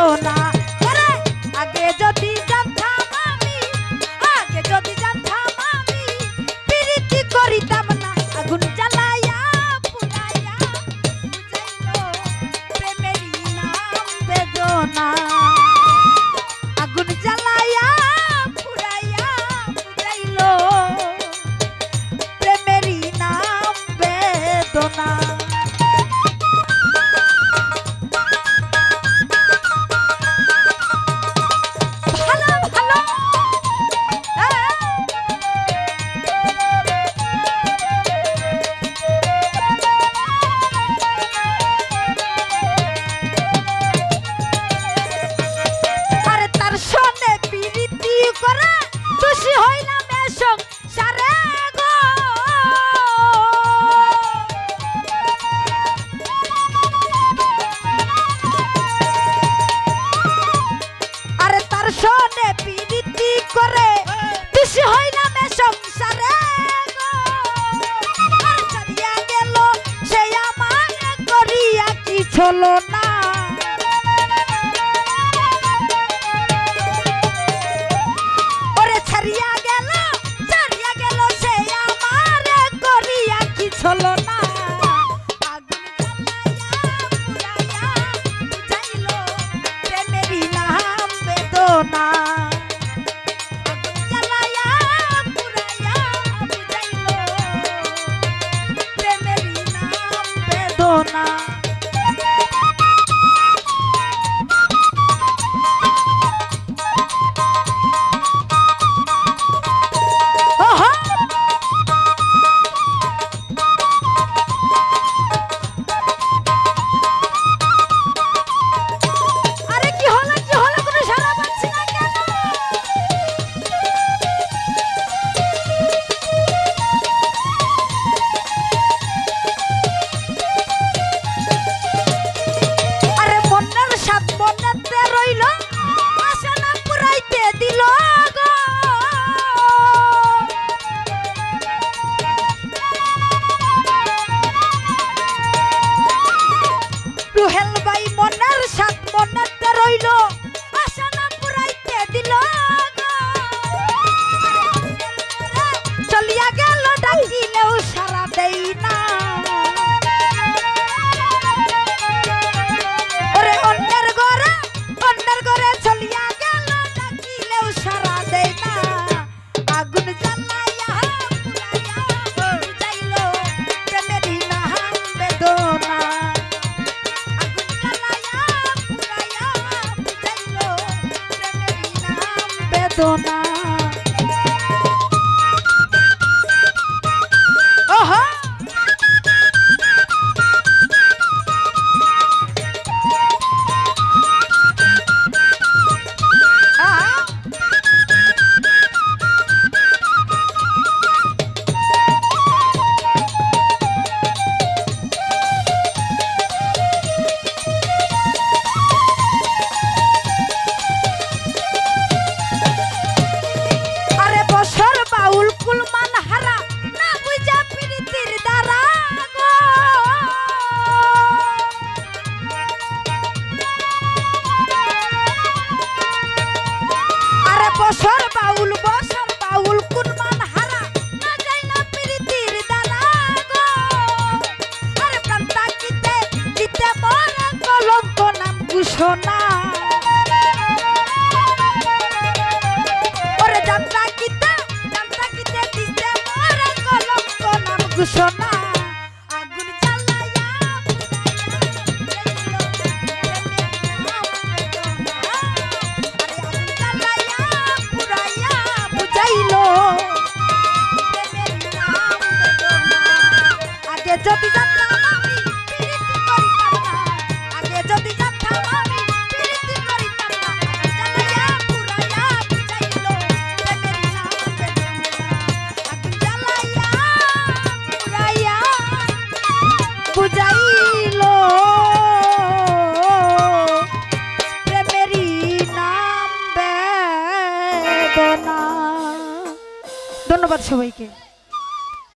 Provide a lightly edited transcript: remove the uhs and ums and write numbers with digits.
বেদনা। ওরে আগে যদি জানতাম আমি, আগে যদি জানতাম আমি প্রীতি করিতাম না। আগুন জ্বালাইয়া পুরাইয়া বুঝাইলো প্রেমেরই নাম বেদনা। আগুন জ্বালাইয়া পুরাইয়া বুঝাইলো প্রেমেরই নাম বেদনা। চলো না ওরে ছাড়িয়া গেল সে আমার করিয়া কি চলো না। আগুন জ্বালাইয়া পুরাইয়া বুঝাইলো প্রেমেরই নাম বেদনা। আগুন জ্বালাইয়া পুরাইয়া বুঝাইলো প্রেমেরই নাম বেদনা। চলিয়া গেল ডাকিলেও সারা দেই না। ওরে অন্যের ঘরে চলিয়া গেল ডাকিলেও সারা দেই না। আগুন জ্বালাইয়া পুরাইয়া বুঝাইলো প্রেমেরই নাম বেদনা। আগুন জ্বালাইয়া পুরাইয়া বুঝাইলো প্রেমেরই নাম বেদনা। বছর বাউল কোন মান হারা না যাই না প্রীতির দ্বারা গো। আরে প্রাণ তাকিতে দিতে মরা কলঙ্ক নাম ঘোষণা। ওরে জান তাকিতে দিতে মরা কলঙ্ক নাম ঘোষণা। যদি জানতাম আমি প্রীতি করিতাম না, আগে যদি জানতাম আমি প্রীতি করিতাম না। জ্বালাইয়া পুরাইয়া বুঝাইলো প্রেমেরই নাম বেদনা। আগুন জ্বালাইয়া পুরাইয়া বুঝাইলো প্রেমেরই নাম বেদনা। ধন্যবাদ সবাইকে।